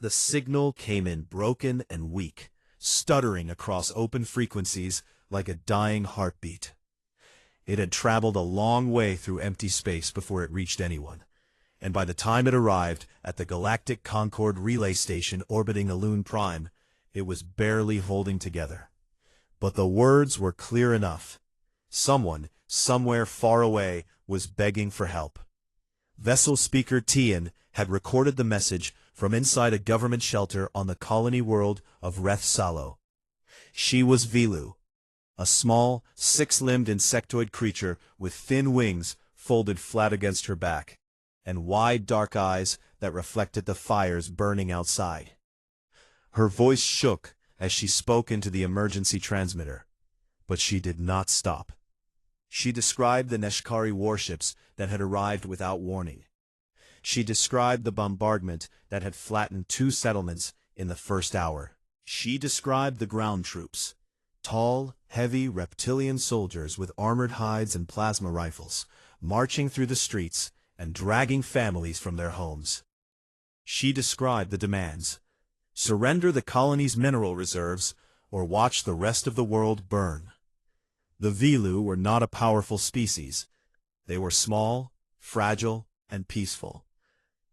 The signal came in broken and weak, stuttering across open frequencies like a dying heartbeat. It had traveled a long way through empty space before it reached anyone, and by the time it arrived at the Galactic Concord relay station orbiting Elune Prime, it was barely holding together. But the words were clear enough. Someone, somewhere far away, was begging for help. Vessel speaker Tian had recorded the message from inside a government shelter on the colony world of Reth Salo. She was Vilu, a small, six-limbed insectoid creature with thin wings folded flat against her back, and wide dark eyes that reflected the fires burning outside. Her voice shook as she spoke into the emergency transmitter, but she did not stop. She described the Neshkari warships that had arrived without warning. She described the bombardment that had flattened 2 settlements in the first hour. She described the ground troops, tall, heavy reptilian soldiers with armored hides and plasma rifles, marching through the streets and dragging families from their homes. She described the demands: surrender the colony's mineral reserves, or watch the rest of the world burn. The Vilu were not a powerful species. They were small, fragile, and peaceful.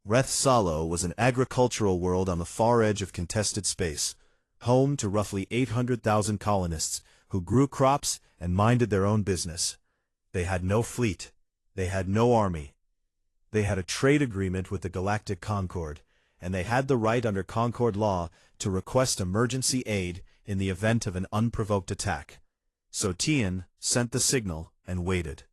Reth Salo was an agricultural world on the far edge of contested space, home to roughly 800,000 colonists who grew crops and minded their own business. They had no fleet. They had no army. They had a trade agreement with the Galactic Concord, and they had the right under Concord law to request emergency aid in the event of an unprovoked attack. So Tian sent the signal and waited.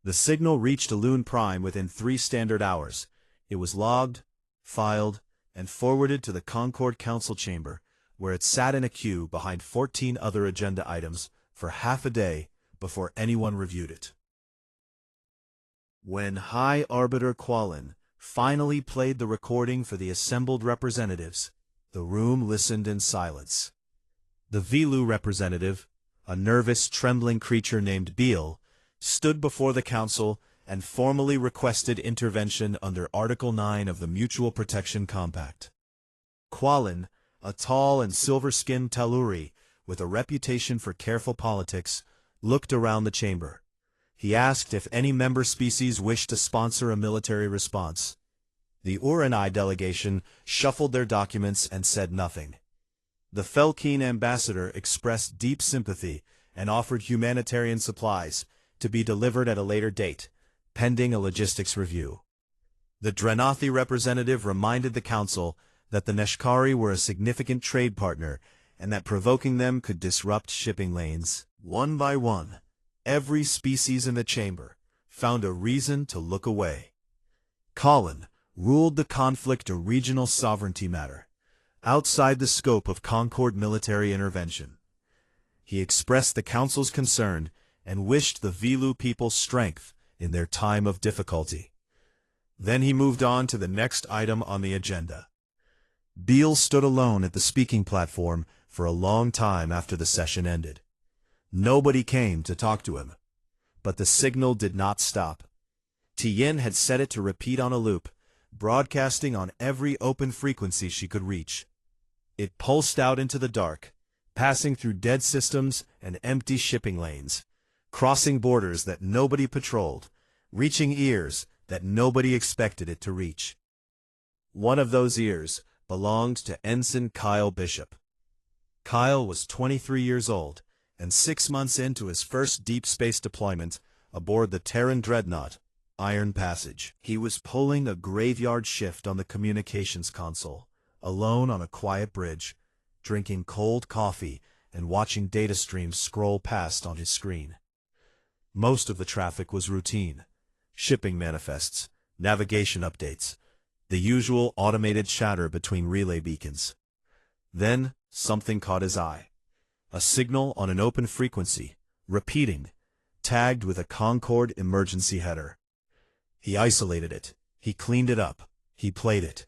The signal reached Elune Prime within 3 standard hours. It was logged, filed, and forwarded to the Concord Council chamber, where it sat in a queue behind 14 other agenda items for half a day before anyone reviewed it. When High Arbiter Qualin finally played the recording for the assembled representatives, the room listened in silence. The Vilu representative, a nervous, trembling creature named Beal, stood before the council and formally requested intervention under Article 9 of the Mutual Protection Compact. Qualin, a tall and silver-skinned Taluri with a reputation for careful politics, looked around the chamber. He asked if any member species wished to sponsor a military response. The Uranai delegation shuffled their documents and said nothing. The Felkeen ambassador expressed deep sympathy and offered humanitarian supplies to be delivered at a later date, pending a logistics review. The Drenathi representative reminded the council that the Neshkari were a significant trade partner and that provoking them could disrupt shipping lanes. One by one, every species in the chamber found a reason to look away. Colin ruled the conflict a regional sovereignty matter, outside the scope of Concord military intervention. He expressed the council's concern and wished the Vilu people strength in their time of difficulty. Then he moved on to the next item on the agenda. Beal stood alone at the speaking platform for a long time after the session ended. Nobody came to talk to him. But the signal did not stop. Tian had set it to repeat on a loop, broadcasting on every open frequency she could reach. It pulsed out into the dark, passing through dead systems and empty shipping lanes, crossing borders that nobody patrolled, reaching ears that nobody expected it to reach. One of those ears belonged to Ensign Kyle Bishop. Kyle was 23 years old, and 6 months into his first deep space deployment aboard the Terran dreadnought, Iron Passage. He was pulling a graveyard shift on the communications console, alone on a quiet bridge, drinking cold coffee and watching data streams scroll past on his screen. Most of the traffic was routine: shipping manifests, navigation updates, the usual automated chatter between relay beacons. Then something caught his eye. A signal on an open frequency, repeating, tagged with a Concord emergency header. He isolated it. He cleaned it up. He played it.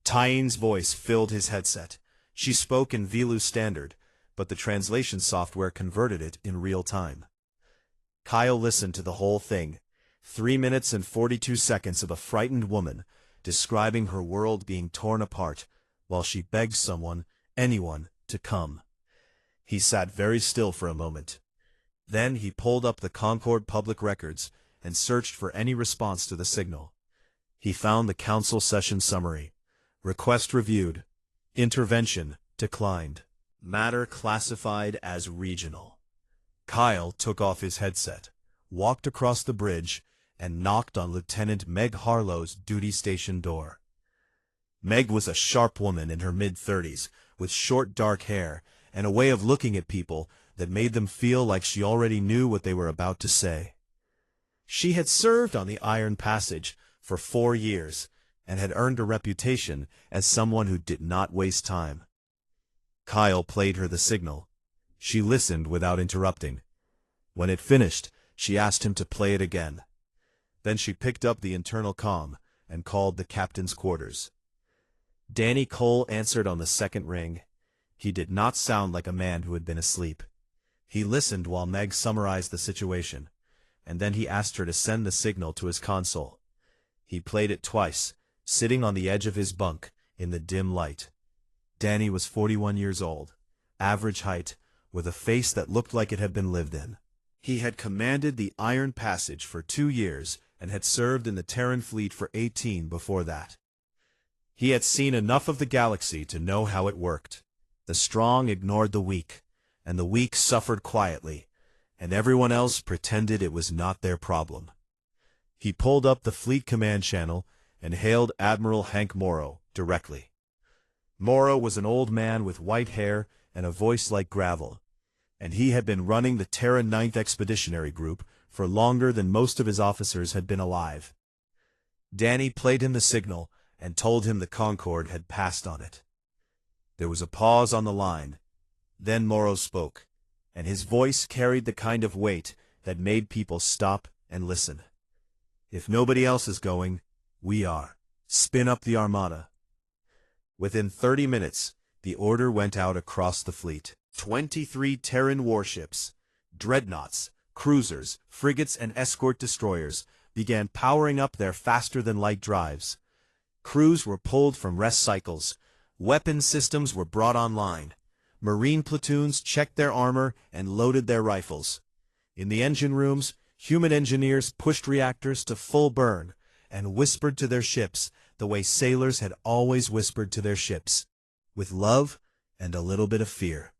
Tian's voice filled his headset. She spoke in Vilu Standard, but the translation software converted it in real time. Kyle listened to the whole thing. 3 minutes and 42 seconds of a frightened woman describing her world being torn apart while she begged someone, anyone, to come. He sat very still for a moment. Then he pulled up the Concord public records and searched for any response to the signal. He found the council session summary. Request reviewed. Intervention declined. Matter classified as regional. Kyle took off his headset, walked across the bridge, and knocked on Lieutenant Meg Harlow's duty station door. Meg was a sharp woman in her mid-30s, with short dark hair and a way of looking at people that made them feel like she already knew what they were about to say. She had served on the Iron Passage for 4 years and had earned a reputation as someone who did not waste time. Kyle played her the signal. She listened without interrupting. When it finished, she asked him to play it again. Then she picked up the internal comm and called the captain's quarters. Danny Cole answered on the second ring. He did not sound like a man who had been asleep. He listened while Meg summarized the situation, and then he asked her to send the signal to his console. He played it twice, sitting on the edge of his bunk in the dim light. Danny was 41 years old, average height, with a face that looked like it had been lived in. He had commanded the Iron Passage for 2 years and had served in the Terran fleet for 18 before that. He had seen enough of the galaxy to know how it worked. The strong ignored the weak, and the weak suffered quietly, and everyone else pretended it was not their problem. He pulled up the fleet command channel and hailed Admiral Hank Morrow directly. Morrow was an old man with white hair and a voice like gravel, and he had been running the Terra 9th Expeditionary Group for longer than most of his officers had been alive. Danny played him the signal and told him the Concorde had passed on it. There was a pause on the line. Then Morrow spoke, and his voice carried the kind of weight that made people stop and listen. If nobody else is going, we are. Spin up the Armada. Within 30 minutes, the order went out across the fleet. 23 Terran warships, dreadnoughts, cruisers, frigates, and escort destroyers began powering up their faster-than-light drives. Crews were pulled from rest cycles. Weapon systems were brought online. Marine platoons checked their armor and loaded their rifles. In the engine rooms, human engineers pushed reactors to full burn and whispered to their ships the way sailors had always whispered to their ships, with love and a little bit of fear.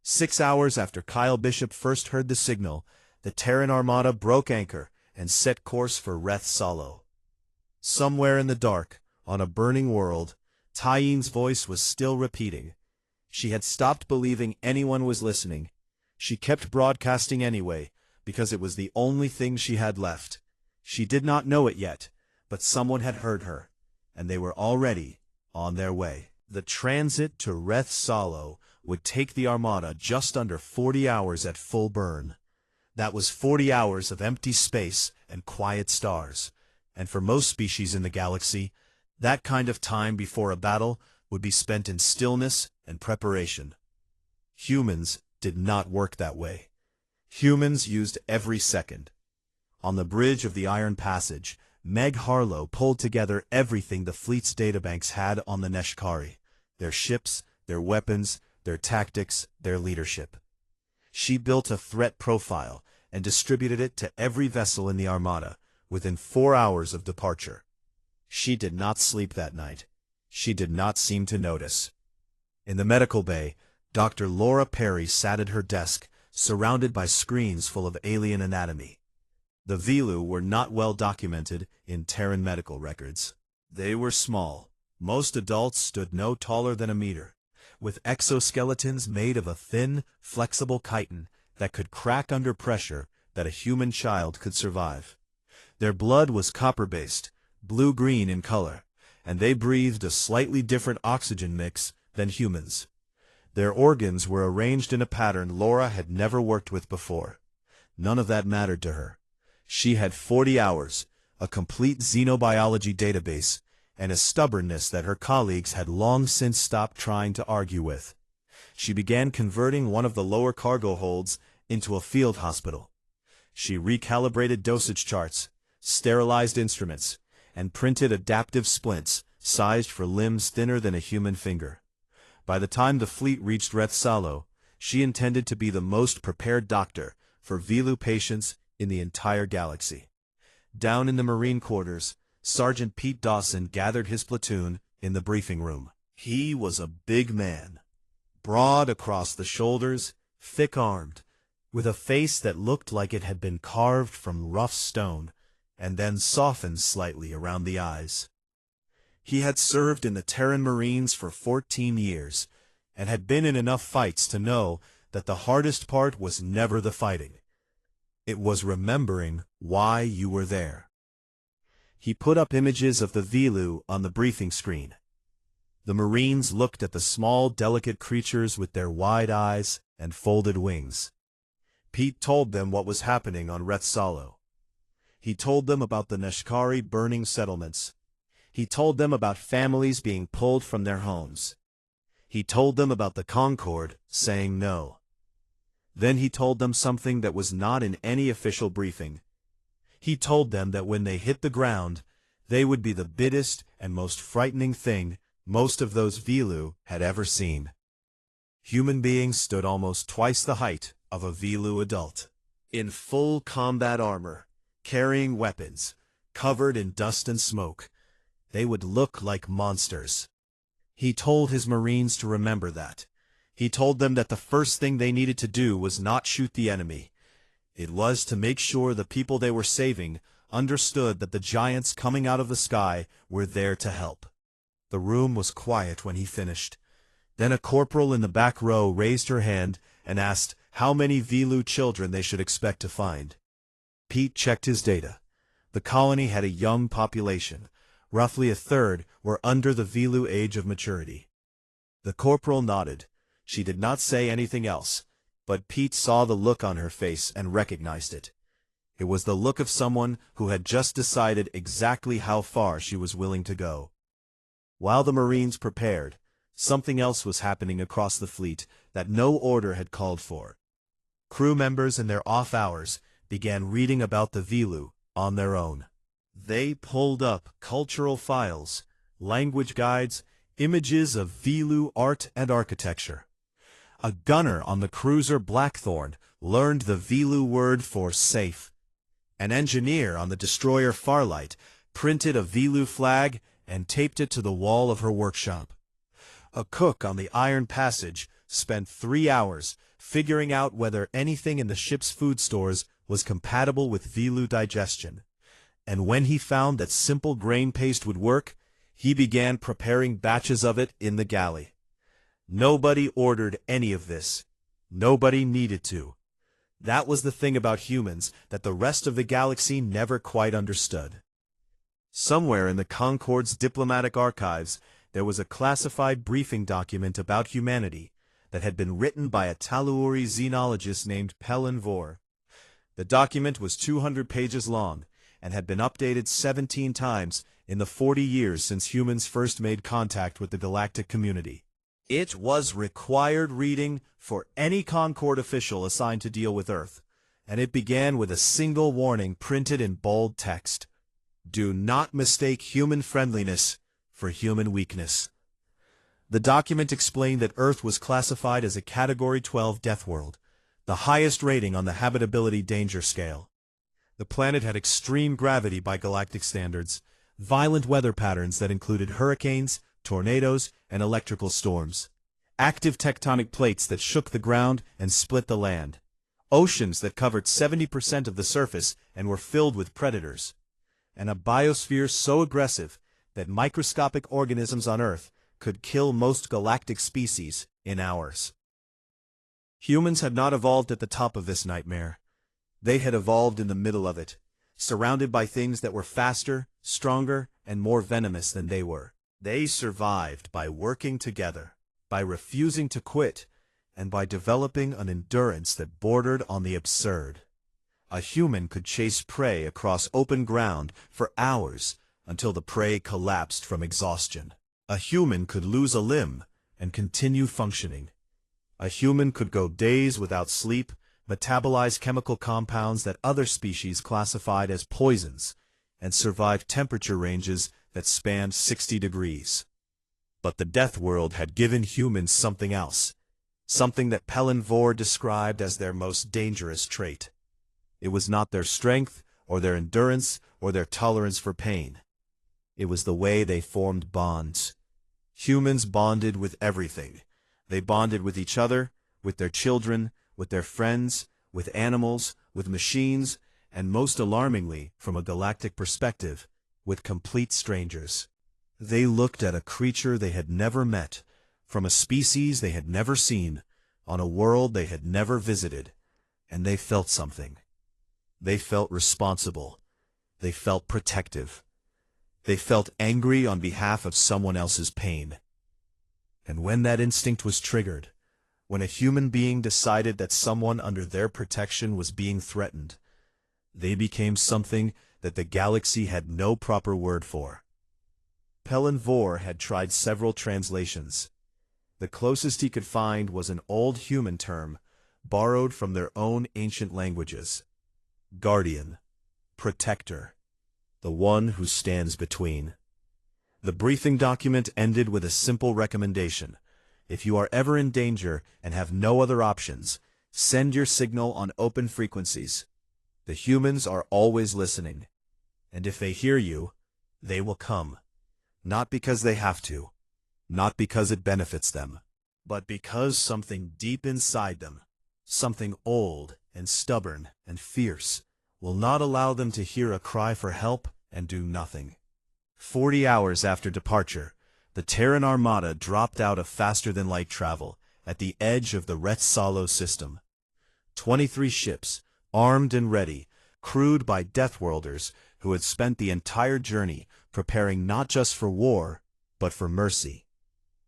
6 hours after Kyle Bishop first heard the signal, the Terran Armada broke anchor and set course for Reth Salo. Somewhere in the dark, on a burning world, Tyeen's voice was still repeating. She had stopped believing anyone was listening. She kept broadcasting anyway, because it was the only thing she had left. She did not know it yet, but someone had heard her, and they were already on their way. The transit to Reth Salo would take the Armada just under 40 hours at full burn. That was 40 hours of empty space and quiet stars, and for most species in the galaxy, that kind of time before a battle would be spent in stillness and preparation. Humans did not work that way. Humans used every second. On the bridge of the Iron Passage, Meg Harlow pulled together everything the fleet's databanks had on the Neshkari: their ships, their weapons, their tactics, their leadership. She built a threat profile and distributed it to every vessel in the Armada within 4 hours of departure. She did not sleep that night. She did not seem to notice. In the medical bay, Dr. Laura Perry sat at her desk, surrounded by screens full of alien anatomy. The Vilu were not well documented in Terran medical records. They were small. Most adults stood no taller than a meter, with exoskeletons made of a thin, flexible chitin that could crack under pressure that a human child could survive. Their blood was copper-based, blue-green in color, and they breathed a slightly different oxygen mix than humans. Their organs were arranged in a pattern Laura had never worked with before. None of that mattered to her. She had 40 hours, a complete xenobiology database, and a stubbornness that her colleagues had long since stopped trying to argue with. She began converting one of the lower cargo holds into a field hospital. She recalibrated dosage charts, sterilized instruments, and printed adaptive splints sized for limbs thinner than a human finger. By the time the fleet reached Rethsalo, she intended to be the most prepared doctor for Vilu patients in the entire galaxy. Down in the Marine quarters, Sergeant Pete Dawson gathered his platoon in the briefing room. He was a big man, broad across the shoulders, thick-armed, with a face that looked like it had been carved from rough stone and then softened slightly around the eyes. He had served in the Terran Marines for 14 years and had been in enough fights to know that the hardest part was never the fighting. It was remembering why you were there. He put up images of the Vilu on the briefing screen. The Marines looked at the small, delicate creatures with their wide eyes and folded wings. Pete told them what was happening on Rethsalo. He told them about the Nashkari burning settlements. He told them about families being pulled from their homes. He told them about the Concord saying no. Then he told them something that was not in any official briefing. He told them that when they hit the ground, they would be the biggest and most frightening thing most of those Vilu had ever seen. Human beings stood almost twice the height of a Vilu adult, in full combat armor, carrying weapons, covered in dust and smoke. They would look like monsters. He told his Marines to remember that. He told them that the first thing they needed to do was not shoot the enemy. It was to make sure the people they were saving understood that the giants coming out of the sky were there to help. The room was quiet when he finished. Then a corporal in the back row raised her hand and asked how many Vilu children they should expect to find. Pete checked his data. The colony had a young population. Roughly a third were under the Vilu age of maturity. The corporal nodded. She did not say anything else, but Pete saw the look on her face and recognized it. It was the look of someone who had just decided exactly how far she was willing to go. While the Marines prepared, something else was happening across the fleet that no order had called for. Crew members in their off hours began reading about the Vilu on their own. They pulled up cultural files, language guides, images of Vilu art and architecture. A gunner on the cruiser Blackthorn learned the Vilu word for safe. An engineer on the destroyer Farlight printed a Vilu flag and taped it to the wall of her workshop. A cook on the Iron Passage spent 3 hours figuring out whether anything in the ship's food stores was compatible with Vilu digestion. And when he found that simple grain paste would work, he began preparing batches of it in the galley. Nobody ordered any of this. Nobody needed to. That was the thing about humans that the rest of the galaxy never quite understood. Somewhere in the Concord's diplomatic archives, there was a classified briefing document about humanity that had been written by a Taluuri xenologist named Pelin Vor. The document was 200 pages long and had been updated 17 times in the 40 years since humans first made contact with the galactic community. It was required reading for any Concord official assigned to deal with Earth, and it began with a single warning printed in bold text. Do not mistake human friendliness for human weakness. The document explained that Earth was classified as a Category 12 death world, the highest rating on the habitability danger scale. The planet had extreme gravity by galactic standards, violent weather patterns that included hurricanes, tornadoes, and electrical storms, active tectonic plates that shook the ground and split the land, oceans that covered 70% of the surface and were filled with predators, and a biosphere so aggressive that microscopic organisms on Earth could kill most galactic species in hours. Humans had not evolved at the top of this nightmare. They had evolved in the middle of it, surrounded by things that were faster, stronger, and more venomous than they were. They survived by working together, by refusing to quit, and by developing an endurance that bordered on the absurd. A human could chase prey across open ground for hours until the prey collapsed from exhaustion. A human could lose a limb and continue functioning. A human could go days without sleep, metabolize chemical compounds that other species classified as poisons, and survive temperature ranges that spanned 60 degrees. But the Death World had given humans something else, something that Vor described as their most dangerous trait. It was not their strength, or their endurance, or their tolerance for pain. It was the way they formed bonds. Humans bonded with everything. They bonded with each other, with their children, with their friends, with animals, with machines, and most alarmingly, from a galactic perspective, with complete strangers. They looked at a creature they had never met, from a species they had never seen, on a world they had never visited, and they felt something. They felt responsible. They felt protective. They felt angry on behalf of someone else's pain. And when that instinct was triggered, when a human being decided that someone under their protection was being threatened, they became something that the galaxy had no proper word for. Vor had tried several translations. The closest he could find was an old human term, borrowed from their own ancient languages. Guardian, protector, the one who stands between. The briefing document ended with a simple recommendation. If you are ever in danger and have no other options, send your signal on open frequencies. The humans are always listening. And if they hear you, they will come. Not because they have to, not because it benefits them, but because something deep inside them, something old and stubborn and fierce, will not allow them to hear a cry for help and do nothing. 40 hours after departure, the Terran Armada dropped out of faster-than-light travel at the edge of the Retsalo system. 23 ships, armed and ready, crewed by Deathworlders who had spent the entire journey preparing not just for war, but for mercy.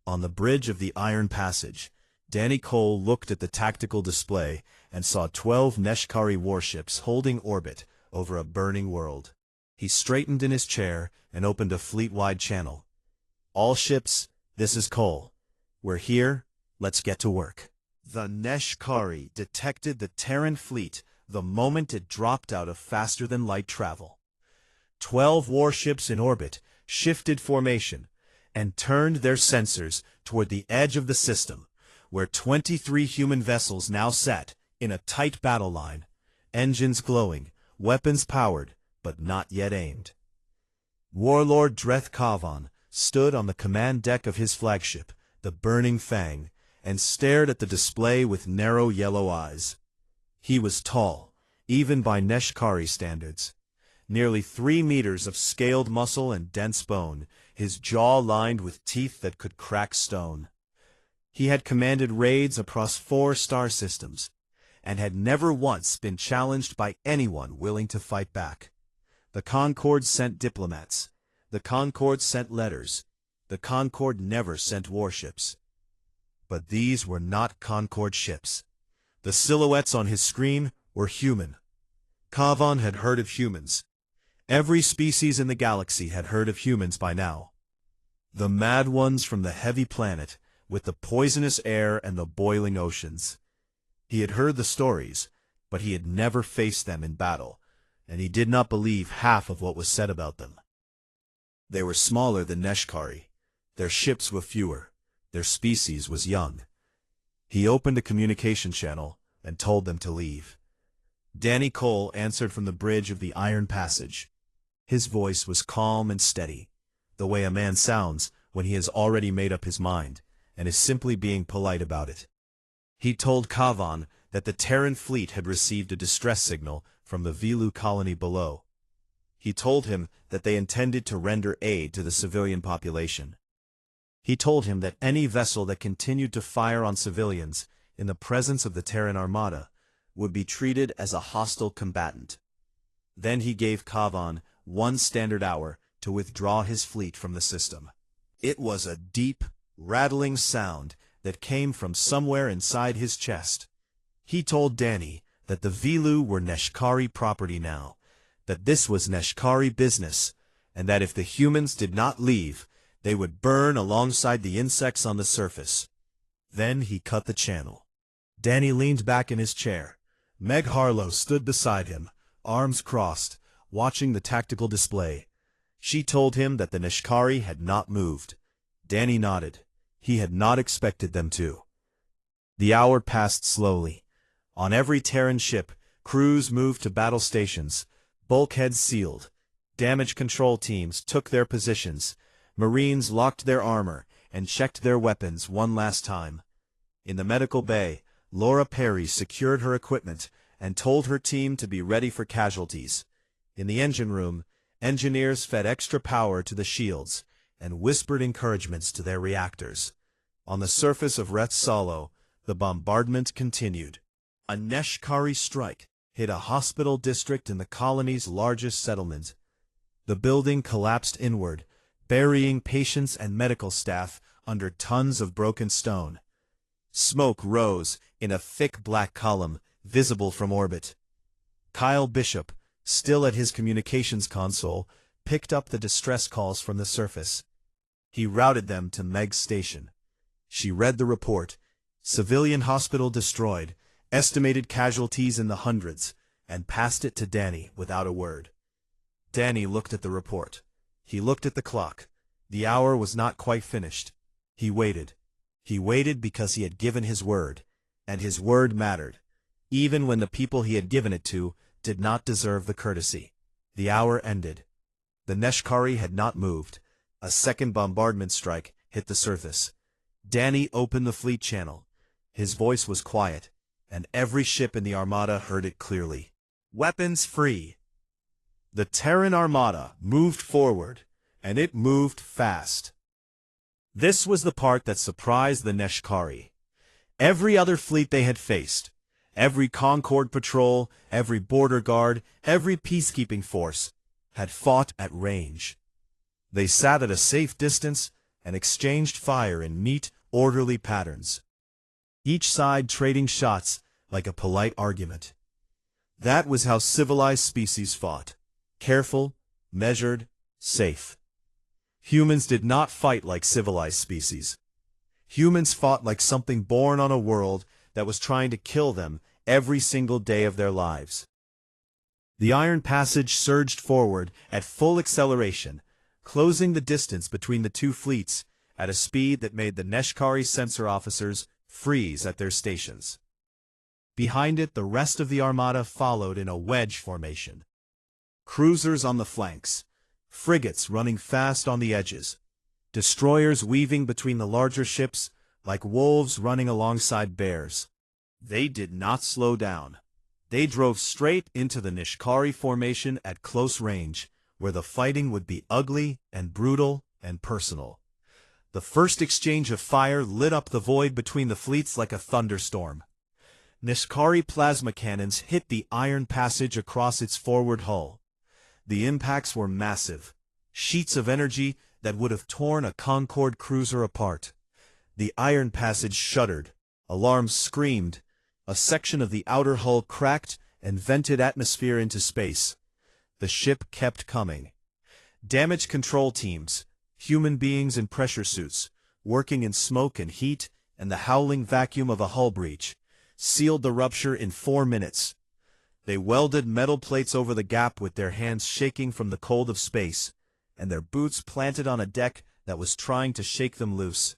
On the bridge of the Iron Passage, Danny Cole looked at the tactical display and saw 12 Neshkari warships holding orbit over a burning world. He straightened in his chair and opened a fleet-wide channel. All ships, this is Cole. We're here, let's get to work. The Neshkari detected the Terran fleet the moment it dropped out of faster-than-light travel. 12 warships in orbit shifted formation and turned their sensors toward the edge of the system, where 23 human vessels now sat in a tight battle line, engines glowing, weapons powered, but not yet aimed. Warlord Dreth Kavan stood on the command deck of his flagship, the Burning Fang, and stared at the display with narrow yellow eyes. He was tall, even by Neshkari standards. Nearly 3 meters of scaled muscle and dense bone, his jaw lined with teeth that could crack stone. He had commanded raids across 4 star systems, and had never once been challenged by anyone willing to fight back. The Concord sent diplomats. The Concord sent letters. The Concord never sent warships. But these were not Concord ships. The silhouettes on his screen were human. Kavan had heard of humans. Every species in the galaxy had heard of humans by now. The mad ones from the heavy planet, with the poisonous air and the boiling oceans. He had heard the stories, but he had never faced them in battle, and he did not believe half of what was said about them. They were smaller than Neshkari. Their ships were fewer. Their species was young. He opened a communication channel and told them to leave. Danny Cole answered from the bridge of the Iron Passage. His voice was calm and steady, the way a man sounds when he has already made up his mind and is simply being polite about it. He told Kavan that the Terran fleet had received a distress signal from the Vilu colony below. He told him that they intended to render aid to the civilian population. He told him that any vessel that continued to fire on civilians in the presence of the Terran Armada would be treated as a hostile combatant. Then he gave Kavan 1 standard hour to withdraw his fleet from the system. It was a deep, rattling sound that came from somewhere inside his chest. He told Danny that the Vilu were Neshkari property now, that this was Neshkari business, and that if the humans did not leave, they would burn alongside the insects on the surface. Then he cut the channel. Danny leaned back in his chair. Meg Harlow stood beside him, arms crossed, watching the tactical display. She told him that the Nishkari had not moved. Danny nodded. He had not expected them to. The hour passed slowly. On every Terran ship, crews moved to battle stations, bulkheads sealed. Damage control teams took their positions. Marines locked their armor and checked their weapons one last time. In the medical bay, Laura Perry secured her equipment and told her team to be ready for casualties. In the engine room, engineers fed extra power to the shields and whispered encouragements to their reactors. On the surface of Reth Salo, the bombardment continued. A Neshkari strike hit a hospital district in the colony's largest settlement. The building collapsed inward, burying patients and medical staff under tons of broken stone. Smoke rose in a thick black column, visible from orbit. Kyle Bishop, still at his communications console, picked up the distress calls from the surface. He routed them to Meg's station. She read the report. Civilian hospital destroyed, estimated casualties in the hundreds, and passed it to Danny without a word. Danny looked at the report. He looked at the clock. The hour was not quite finished. He waited. He waited because he had given his word, and his word mattered, even when the people he had given it to did not deserve the courtesy. The hour ended. The Neshkari had not moved. A second bombardment strike hit the surface. Danny opened the fleet channel. His voice was quiet, and every ship in the Armada heard it clearly. Weapons free. The Terran Armada moved forward, and it moved fast. This was the part that surprised the Neshkari. Every other fleet they had faced, every Concord patrol, every border guard, every peacekeeping force, had fought at range. They sat at a safe distance and exchanged fire in neat, orderly patterns, each side trading shots like a polite argument. That was how civilized species fought. Careful, measured, safe. Humans did not fight like civilized species. Humans fought like something born on a world that was trying to kill them every single day of their lives. The Iron Passage surged forward at full acceleration, closing the distance between the two fleets at a speed that made the Neshkari sensor officers freeze at their stations. Behind it, the rest of the Armada followed in a wedge formation. Cruisers on the flanks, frigates running fast on the edges, destroyers weaving between the larger ships like wolves running alongside bears. They did not slow down. They drove straight into the Nishkari formation at close range, where the fighting would be ugly and brutal and personal. The first exchange of fire lit up the void between the fleets like a thunderstorm. Nishkari plasma cannons hit the Iron Passage across its forward hull. The impacts were massive, sheets of energy that would have torn a Concorde cruiser apart. The Iron Passage shuddered, alarms screamed, a section of the outer hull cracked and vented atmosphere into space. The ship kept coming. Damage control teams, human beings in pressure suits, working in smoke and heat and the howling vacuum of a hull breach, sealed the rupture in 4 minutes. They welded metal plates over the gap with their hands shaking from the cold of space, and their boots planted on a deck that was trying to shake them loose.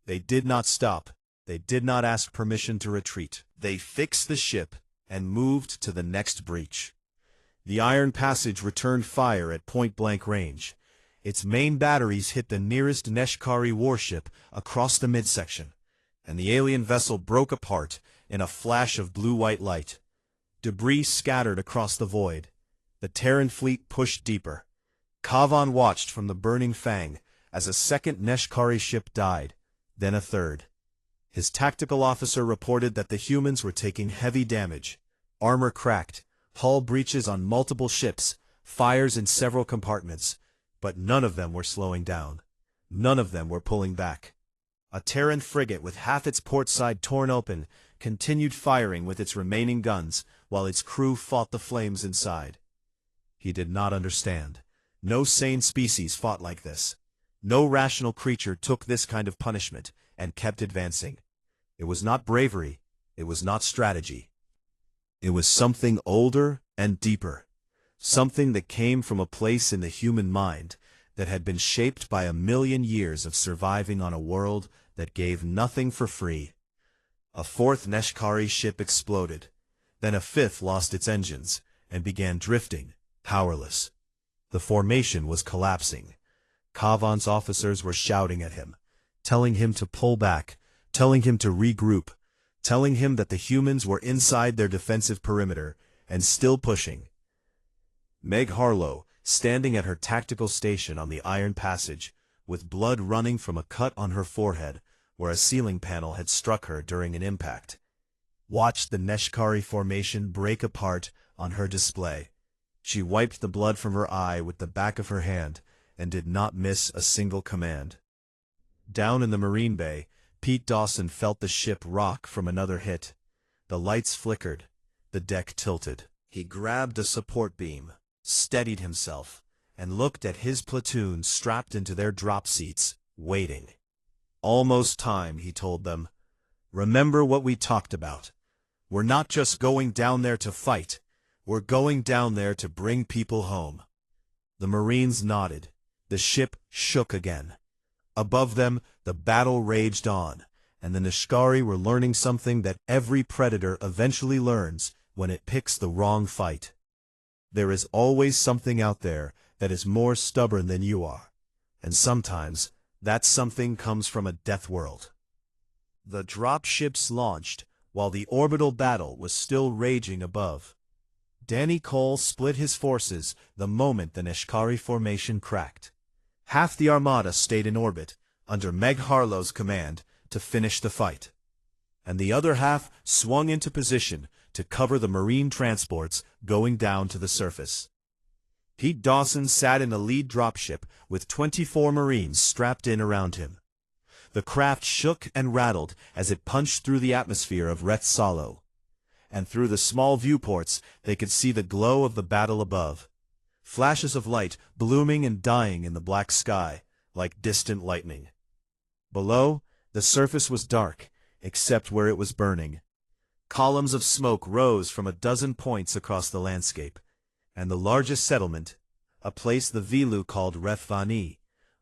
They did not stop. They did not ask permission to retreat. They fixed the ship and moved to the next breach. The Iron Passage returned fire at point-blank range. Its main batteries hit the nearest Neshkari warship across the midsection, and the alien vessel broke apart in a flash of blue-white light. Debris scattered across the void. The Terran fleet pushed deeper. Kavan watched from the burning fang as a second Neshkari ship died, then a third. His tactical officer reported that the humans were taking heavy damage. Armor cracked, hull breaches on multiple ships, fires in several compartments, but none of them were slowing down. None of them were pulling back. A Terran frigate with half its port side torn open continued firing with its remaining guns while its crew fought the flames inside. He did not understand. No sane species fought like this. No rational creature took this kind of punishment and kept advancing. It was not bravery. It was not strategy. It was something older and deeper. something that came from a place in the human mind that had been shaped by 1,000,000 years of surviving on a world that gave nothing for free. A fourth Neshkari ship exploded. Then a fifth lost its engines and began drifting, powerless. The formation was collapsing. Kavan's officers were shouting at him, telling him to pull back, telling him to regroup, telling him that the humans were inside their defensive perimeter and still pushing. Meg Harlow, standing at her tactical station on the Iron Passage, with blood running from a cut on her forehead where a ceiling panel had struck her during an impact, watched the Neshkari formation break apart on her display. She wiped the blood from her eye with the back of her hand and did not miss a single command. Down in the Marine Bay, Pete Dawson felt the ship rock from another hit. The lights flickered. The deck tilted. He grabbed a support beam, steadied himself, and looked at his platoon strapped into their drop seats, waiting. Almost time, he told them. Remember what we talked about. We're not just going down there to fight. We're going down there to bring people home. The Marines nodded. The ship shook again. Above them, the battle raged on, and the Neshkari were learning something that every predator eventually learns when it picks the wrong fight. There is always something out there that is more stubborn than you are, and sometimes that something comes from a death world. The drop ships launched while the orbital battle was still raging above. Danny Cole split his forces the moment the Neshkari formation cracked. Half the Armada stayed in orbit, under Meg Harlow's command, to finish the fight. And the other half swung into position to cover the Marine transports going down to the surface. Pete Dawson sat in a lead dropship with 24 Marines strapped in around him. The craft shook and rattled as it punched through the atmosphere of Reth Salo. And through the small viewports they could see the glow of the battle above. Flashes of light blooming and dying in the black sky, like distant lightning. Below, the surface was dark, except where it was burning. Columns of smoke rose from a dozen points across the landscape, and the largest settlement, a place the Vilu called Rethvani,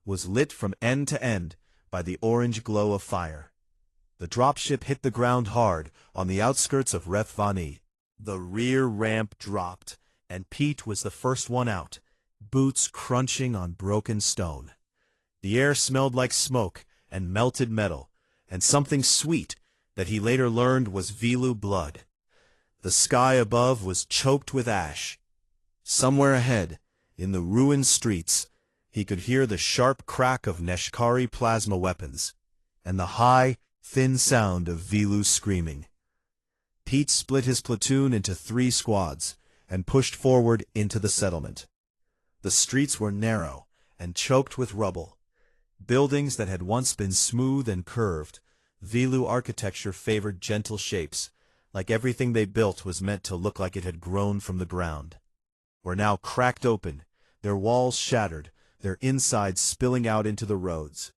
was lit from end to end by the orange glow of fire. The dropship hit the ground hard on the outskirts of Rethvani. The rear ramp dropped, and Pete was the first one out, boots crunching on broken stone. The air smelled like smoke and melted metal, and something sweet that he later learned was Vilu blood. The sky above was choked with ash. Somewhere ahead, in the ruined streets, he could hear the sharp crack of Neshkari plasma weapons, and the high, thin sound of Vilu screaming. Pete split his platoon into 3 squads, and pushed forward into the settlement. The streets were narrow and choked with rubble. Buildings that had once been smooth and curved, Vilu architecture favored gentle shapes, like everything they built was meant to look like it had grown from the ground, were now cracked open, their walls shattered, their insides spilling out into the roads.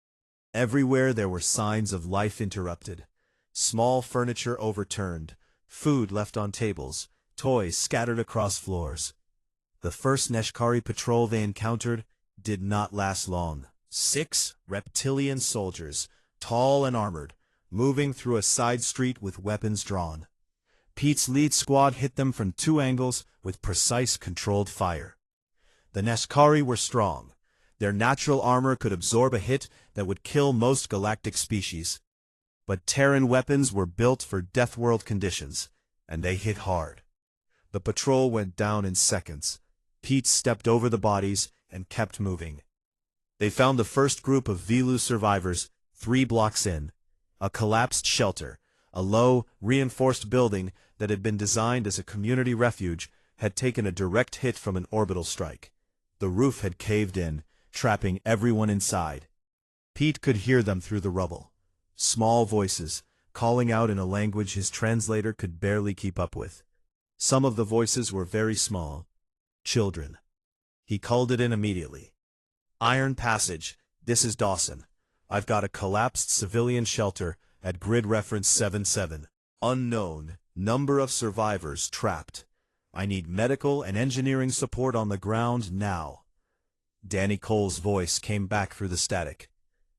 Everywhere there were signs of life interrupted. Small furniture overturned, food left on tables, toys scattered across floors. The first Neshkari patrol they encountered did not last long. 6 reptilian soldiers, tall and armored, moving through a side street with weapons drawn. Pete's lead squad hit them from 2 angles with precise controlled fire. The Neshkari were strong. Their natural armor could absorb a hit that would kill most galactic species. But Terran weapons were built for Deathworld conditions, and they hit hard. The patrol went down in seconds. Pete stepped over the bodies and kept moving. They found the first group of Vilu survivors 3 blocks in. A collapsed shelter, a low, reinforced building that had been designed as a community refuge, had taken a direct hit from an orbital strike. The roof had caved in, trapping everyone inside. Pete could hear them through the rubble. Small voices, calling out in a language his translator could barely keep up with. Some of the voices were very small. Children. He called it in immediately. Iron Passage, this is Dawson. I've got a collapsed civilian shelter at grid reference 77. Unknown, number of survivors trapped. I need medical and engineering support on the ground now. Danny Cole's voice came back through the static.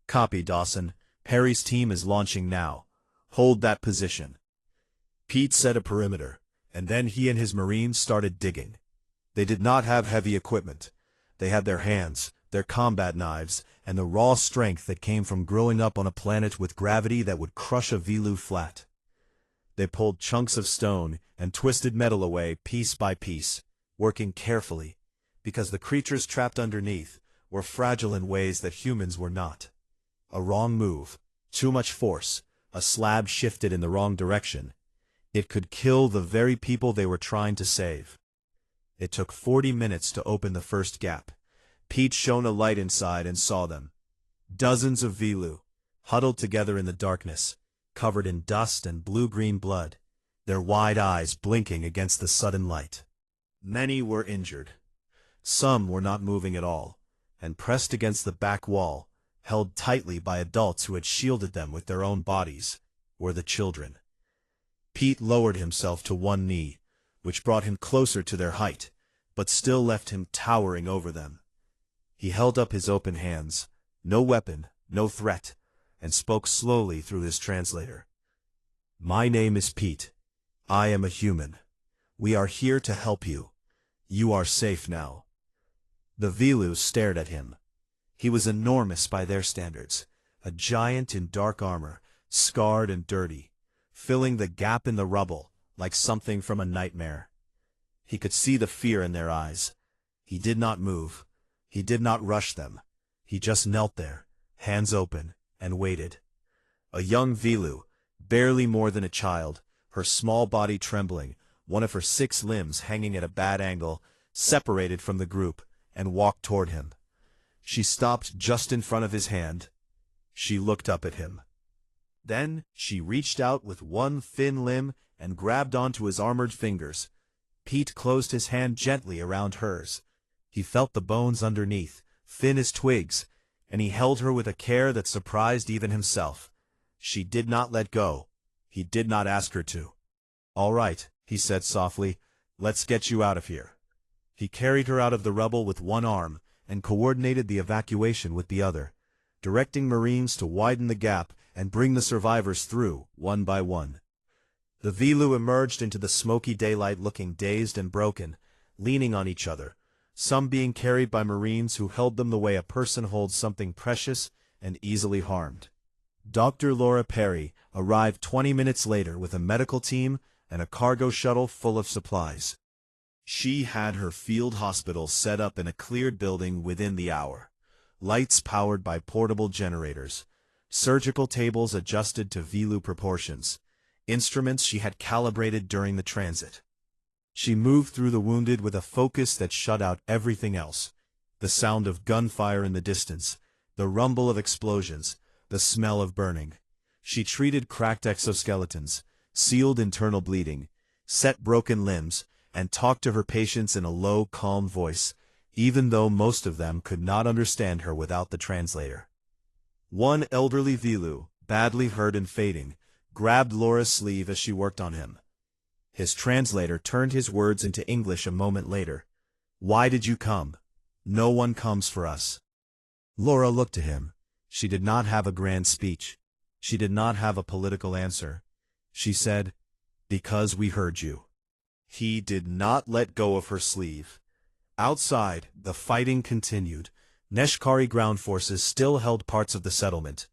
Copy, Dawson. Harry's team is launching now. Hold that position. Pete set a perimeter, and then he and his Marines started digging. They did not have heavy equipment. They had their hands, their combat knives, and the raw strength that came from growing up on a planet with gravity that would crush a Velu flat. They pulled chunks of stone and twisted metal away piece by piece, working carefully, because the creatures trapped underneath were fragile in ways that humans were not. A wrong move, too much force, a slab shifted in the wrong direction. It could kill the very people they were trying to save. It took 40 minutes to open the first gap. Pete shone a light inside and saw them. Dozens of Velu, huddled together in the darkness, covered in dust and blue-green blood, their wide eyes blinking against the sudden light. Many were injured. Some were not moving at all, and pressed against the back wall, held tightly by adults who had shielded them with their own bodies, were the children. Pete lowered himself to one knee, which brought him closer to their height, but still left him towering over them. He held up his open hands, no weapon, no threat, and spoke slowly through his translator. My name is Pete. I am a human. We are here to help you. You are safe now. The Velu stared at him. He was enormous by their standards, a giant in dark armor, scarred and dirty, filling the gap in the rubble like something from a nightmare. He could see the fear in their eyes. He did not move. He did not rush them. He just knelt there, hands open, and waited. A young Velu, barely more than a child, her small body trembling, one of her 6 limbs hanging at a bad angle, separated from the group, and walked toward him. She stopped just in front of his hand. She looked up at him. Then she reached out with one thin limb and grabbed onto his armored fingers. Pete closed his hand gently around hers. He felt the bones underneath, thin as twigs, and he held her with a care that surprised even himself. She did not let go. He did not ask her to. All right, he said softly, let's get you out of here. He carried her out of the rubble with one arm and coordinated the evacuation with the other, directing Marines to widen the gap and bring the survivors through, one by one. The Velu emerged into the smoky daylight looking dazed and broken, leaning on each other, some being carried by Marines who held them the way a person holds something precious and easily harmed. Dr. Laura Perry arrived 20 minutes later with a medical team and a cargo shuttle full of supplies. She had her field hospital set up in a cleared building within the hour. Lights powered by portable generators. Surgical tables adjusted to Velu proportions. Instruments she had calibrated during the transit. She moved through the wounded with a focus that shut out everything else. The sound of gunfire in the distance, the rumble of explosions, the smell of burning. She treated cracked exoskeletons, sealed internal bleeding, set broken limbs, and talked to her patients in a low, calm voice, even though most of them could not understand her without the translator. One elderly Velu, badly hurt and fading, grabbed Laura's sleeve as she worked on him. His translator turned his words into English a moment later. Why did you come? No one comes for us. Laura looked to him. She did not have a grand speech. She did not have a political answer. She said, because we heard you. He did not let go of her sleeve. Outside, the fighting continued. Neshkari ground forces still held parts of the settlement,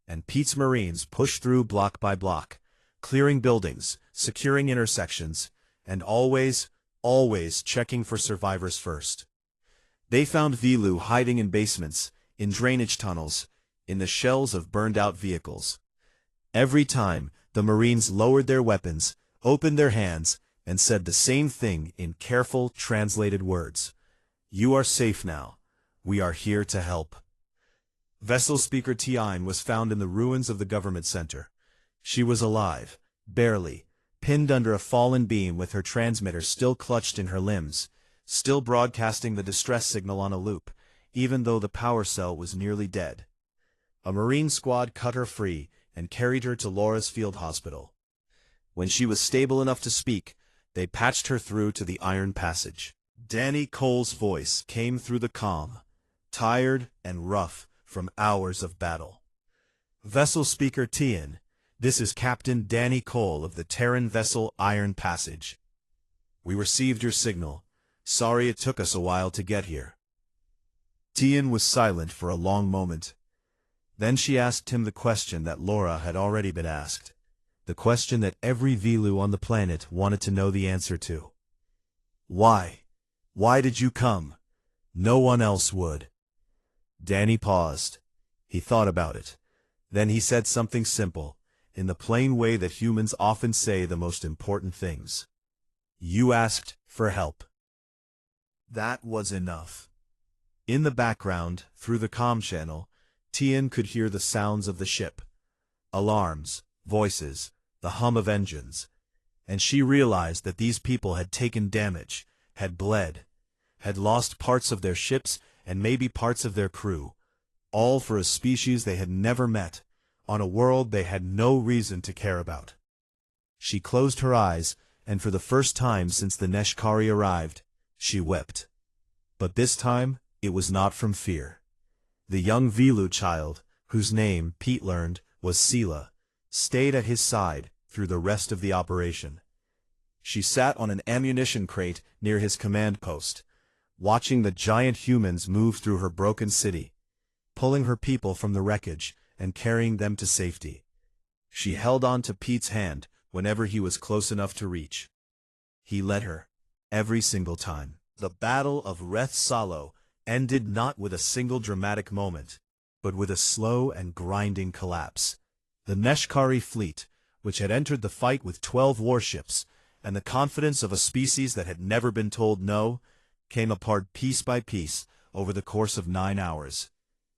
and Pete's Marines pushed through block by block, clearing buildings, securing intersections, and always checking for survivors first. They found Velu hiding in basements, in drainage tunnels, in the shells of burned-out vehicles. Every time, the Marines lowered their weapons, opened their hands, and said the same thing in careful, translated words. You are safe now. We are here to help. Vessel Speaker Tian was found in the ruins of the government center. She was alive, barely, pinned under a fallen beam with her transmitter still clutched in her limbs, still broadcasting the distress signal on a loop, even though the power cell was nearly dead. A Marine squad cut her free and carried her to Laura's field hospital. When she was stable enough to speak, they patched her through to the iron passage. Danny Cole's voice came through the comm, tired and rough from hours of battle. Vessel speaker Tian, this is Captain Danny Cole of the Terran vessel Iron Passage. We received your signal. Sorry it took us a while to get here. Tian was silent for a long moment. Then she asked him the question that Laura had already been asked. The question that every Vilu on the planet wanted to know the answer to. Why? Why did you come? No one else would. Danny paused. He thought about it. Then he said something simple, in the plain way that humans often say the most important things. You asked for help. That was enough. In the background, through the comm channel, Tian could hear the sounds of the ship. Alarms, voices, the hum of engines. And she realized that these people had taken damage, had bled, had lost parts of their ships and maybe parts of their crew, all for a species they had never met, on a world they had no reason to care about. She closed her eyes, and for the first time since the Neshkari arrived, she wept. But this time, it was not from fear. The young Vilu child, whose name, Pete learned, was Sela, stayed at his side through the rest of the operation. She sat on an ammunition crate near his command post, watching the giant humans move through her broken city, pulling her people from the wreckage and carrying them to safety. She held on to Pete's hand whenever he was close enough to reach. He led her, every single time. The Battle of Reth Salo ended not with a single dramatic moment, but with a slow and grinding collapse. The Neshkari fleet, which had entered the fight with 12 warships, and the confidence of a species that had never been told no, came apart piece by piece over the course of 9 hours.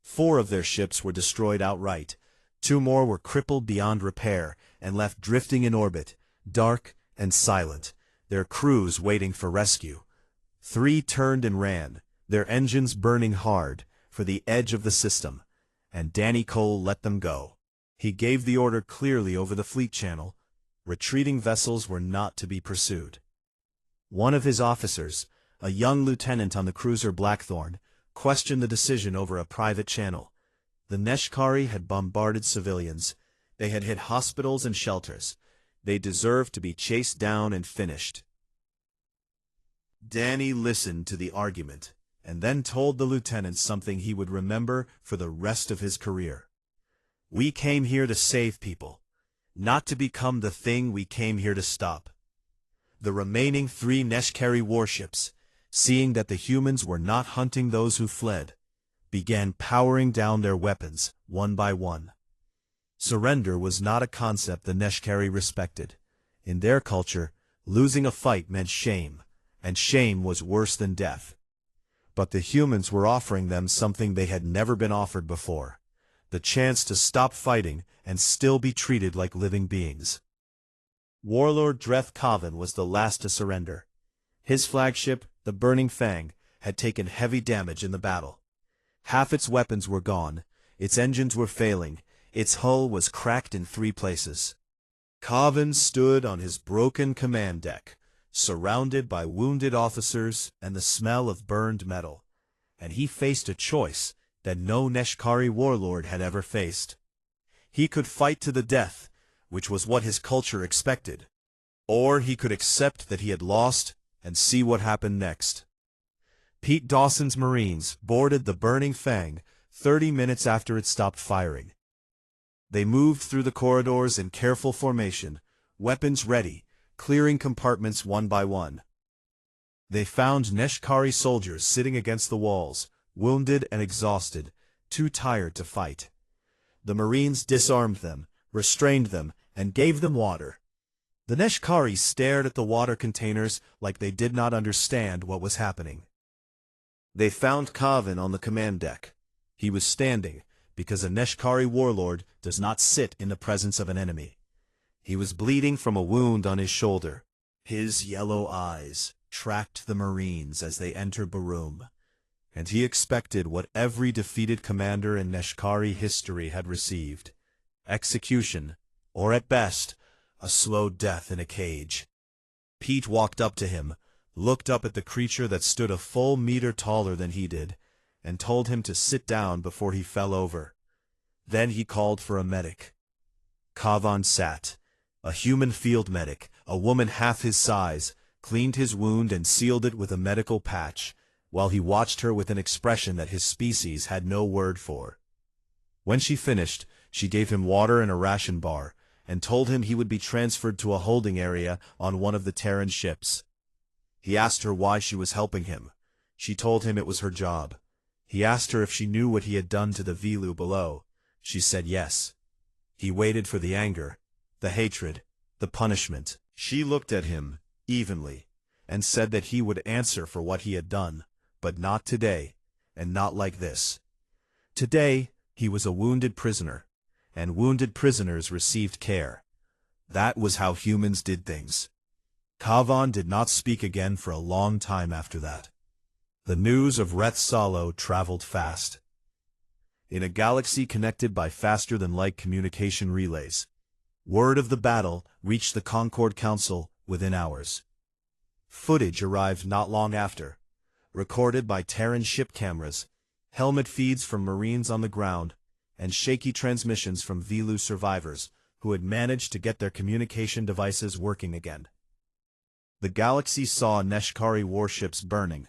4 of their ships were destroyed outright, 2 more were crippled beyond repair and left drifting in orbit, dark and silent, their crews waiting for rescue. 3 turned and ran, their engines burning hard, for the edge of the system, and Danny Cole let them go. He gave the order clearly over the fleet channel. Retreating vessels were not to be pursued. One of his officers, a young lieutenant on the cruiser Blackthorn, questioned the decision over a private channel. The Neshkari had bombarded civilians. They had hit hospitals and shelters. They deserved to be chased down and finished. Danny listened to the argument, and then told the lieutenant something he would remember for the rest of his career. We came here to save people, not to become the thing we came here to stop. The remaining 3 Neshkari warships, seeing that the humans were not hunting those who fled, began powering down their weapons, one by one. Surrender was not a concept the Neshkari respected. In their culture, losing a fight meant shame, and shame was worse than death. But the humans were offering them something they had never been offered before, the chance to stop fighting and still be treated like living beings. Warlord Dreth Kavan was the last to surrender. His flagship, the Burning Fang, had taken heavy damage in the battle. Half its weapons were gone, its engines were failing, its hull was cracked in 3 places. Kavan stood on his broken command deck, surrounded by wounded officers and the smell of burned metal, and he faced a choice that no Neshkari warlord had ever faced. He could fight to the death, which was what his culture expected, or he could accept that he had lost and see what happened next. Pete Dawson's Marines boarded the Burning Fang 30 minutes after it stopped firing. They moved through the corridors in careful formation, weapons ready, clearing compartments one by one. They found Neshkari soldiers sitting against the walls, wounded and exhausted, too tired to fight. The Marines disarmed them, restrained them, and gave them water. The Neshkari stared at the water containers like they did not understand what was happening. They found Kavan on the command deck. He was standing, because a Neshkari warlord does not sit in the presence of an enemy. He was bleeding from a wound on his shoulder. His yellow eyes tracked the Marines as they entered Barum, and he expected what every defeated commander in Neshkari history had received: execution, or at best, a slow death in a cage. Pete walked up to him, looked up at the creature that stood a full meter taller than he did, and told him to sit down before he fell over. Then he called for a medic. Kavan sat. A human field medic, a woman half his size, cleaned his wound and sealed it with a medical patch, while he watched her with an expression that his species had no word for. When she finished, she gave him water and a ration bar, and told him he would be transferred to a holding area on one of the Terran ships. He asked her why she was helping him. She told him it was her job. He asked her if she knew what he had done to the Vilu below. She said yes. He waited for the anger, the hatred, the punishment. She looked at him, evenly, and said that he would answer for what he had done, but not today, and not like this. Today, he was a wounded prisoner, and wounded prisoners received care. That was how humans did things. Kavan did not speak again for a long time after that. The news of Reth Salo traveled fast. In a galaxy connected by faster-than-light communication relays, word of the battle reached the Concord Council within hours. Footage arrived not long after, recorded by Terran ship cameras, helmet feeds from Marines on the ground, and shaky transmissions from Vilu survivors who had managed to get their communication devices working again. The galaxy saw Neshkari warships burning.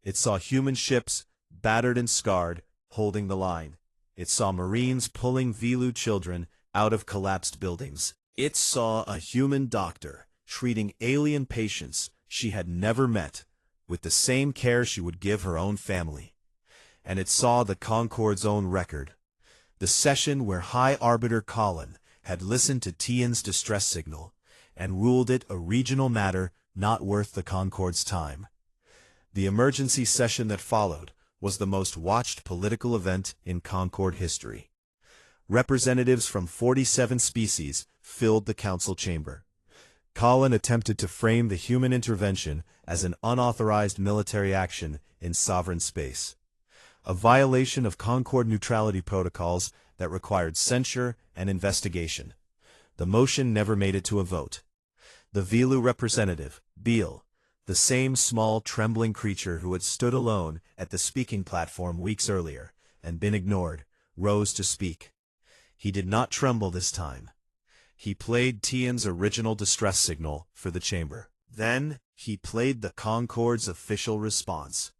It saw human ships, battered and scarred, holding the line. It saw Marines pulling Vilu children out of collapsed buildings. It saw a human doctor treating alien patients she had never met with the same care she would give her own family. And it saw the Concord's own record, the session where High Arbiter Colin had listened to Tian's distress signal and ruled it a regional matter not worth the Concord's time. The emergency session that followed was the most watched political event in Concord history. Representatives from 47 species filled the council chamber. Colin attempted to frame the human intervention as an unauthorized military action in sovereign space, a violation of Concord neutrality protocols that required censure and investigation. The motion never made it to a vote. The Vilu representative, Beale, the same small, trembling creature who had stood alone at the speaking platform weeks earlier and been ignored, rose to speak. He did not tremble this time. He played Tian's original distress signal for the chamber. Then he played the Concord's official response.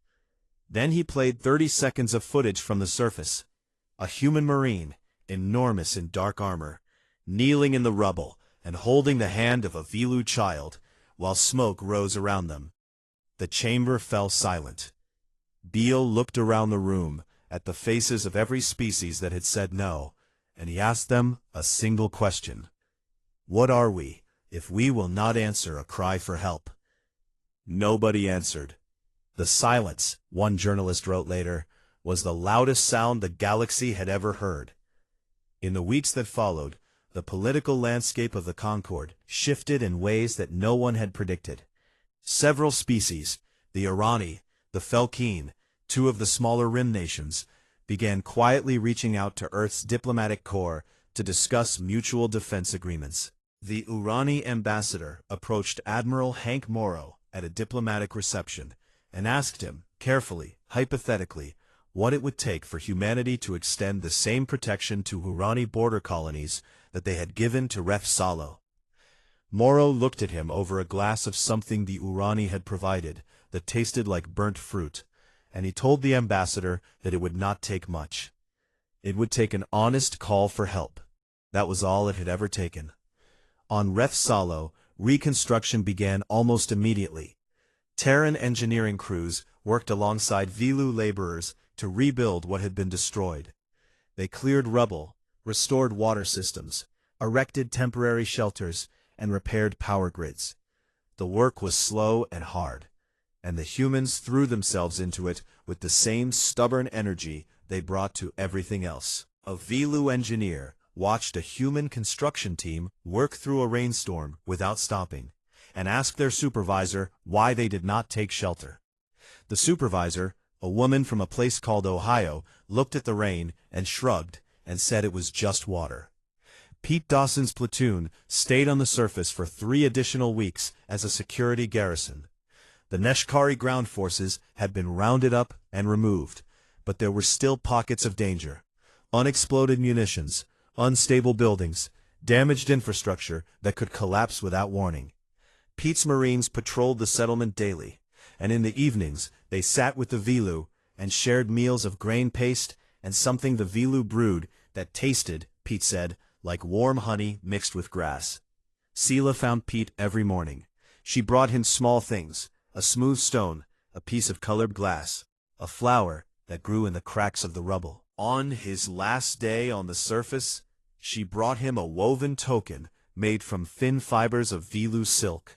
Then he played 30 seconds of footage from the surface. A human marine, enormous in dark armor, kneeling in the rubble and holding the hand of a Vilu child, while smoke rose around them. The chamber fell silent. Beale looked around the room at the faces of every species that had said no, and he asked them a single question. What are we, if we will not answer a cry for help? Nobody answered. The silence, one journalist wrote later, was the loudest sound the galaxy had ever heard. In the weeks that followed, the political landscape of the Concord shifted in ways that no one had predicted. Several species, the Irani, the Felkeen, two of the smaller rim nations, began quietly reaching out to Earth's diplomatic corps to discuss mutual defense agreements. The Urani ambassador approached Admiral Hank Morrow at a diplomatic reception and asked him, carefully, hypothetically, what it would take for humanity to extend the same protection to Urani border colonies that they had given to Reth Salo. Morrow looked at him over a glass of something the Urani had provided that tasted like burnt fruit, and he told the ambassador that it would not take much. It would take an honest call for help. That was all it had ever taken. On Reth Salo, reconstruction began almost immediately. Terran engineering crews worked alongside Vilu laborers to rebuild what had been destroyed. They cleared rubble, restored water systems, erected temporary shelters, and repaired power grids. The work was slow and hard, and the humans threw themselves into it with the same stubborn energy they brought to everything else. A Vilu engineer watched a human construction team work through a rainstorm without stopping, and asked their supervisor why they did not take shelter. The supervisor, a woman from a place called Ohio, looked at the rain and shrugged and said it was just water. Pete Dawson's platoon stayed on the surface for 3 additional weeks as a security garrison. The Neshkari ground forces had been rounded up and removed, but there were still pockets of danger. Unexploded munitions, unstable buildings, damaged infrastructure that could collapse without warning. Pete's Marines patrolled the settlement daily, and in the evenings they sat with the Vilu and shared meals of grain paste and something the Vilu brewed that tasted, Pete said, like warm honey mixed with grass. Sela found Pete every morning. She brought him small things, a smooth stone, a piece of colored glass, a flower that grew in the cracks of the rubble. On his last day on the surface, she brought him a woven token made from thin fibers of Vilu silk.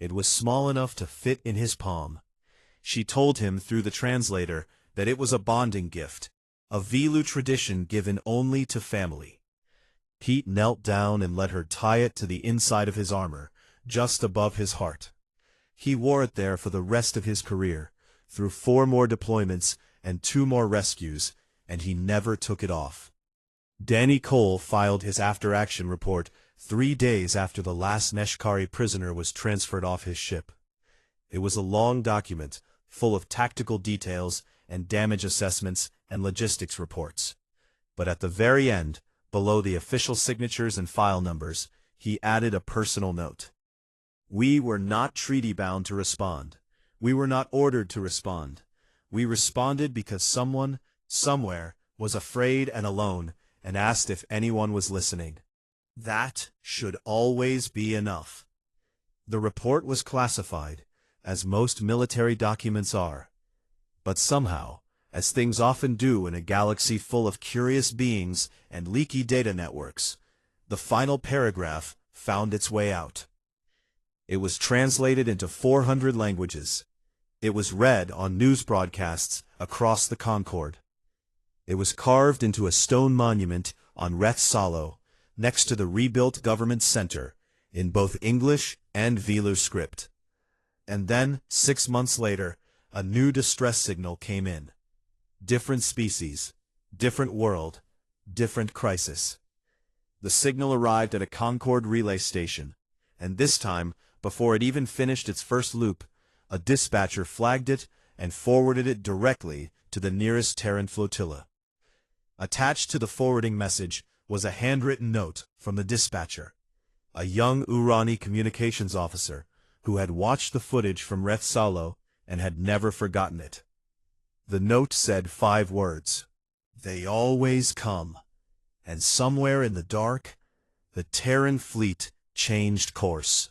It was small enough to fit in his palm. She told him through the translator that it was a bonding gift, a Vilu tradition given only to family. Pete knelt down and let her tie it to the inside of his armor, just above his heart. He wore it there for the rest of his career, through 4 more deployments and 2 more rescues, and he never took it off. Danny Cole filed his after-action report 3 days after the last Neshkari prisoner was transferred off his ship. It was a long document, full of tactical details and damage assessments and logistics reports. But at the very end, below the official signatures and file numbers, he added a personal note. "We were not treaty-bound to respond. We were not ordered to respond. We responded because someone, somewhere, was afraid and alone, and asked if anyone was listening. That should always be enough." The report was classified, as most military documents are. But somehow, as things often do in a galaxy full of curious beings and leaky data networks, the final paragraph found its way out. It was translated into 400 languages. It was read on news broadcasts across the Concord. It was carved into a stone monument on Reth Salo, next to the rebuilt government center, in both English and Vilu script. And then, 6 months later, a new distress signal came in. Different species, different world, different crisis. The signal arrived at a Concord relay station, and this time, before it even finished its first loop, a dispatcher flagged it and forwarded it directly to the nearest Terran flotilla. Attached to the forwarding message was a handwritten note from the dispatcher, a young Urani communications officer who had watched the footage from Reth Salo and had never forgotten it. The note said 5 words. "They always come, and somewhere in the dark, the Terran fleet changed course."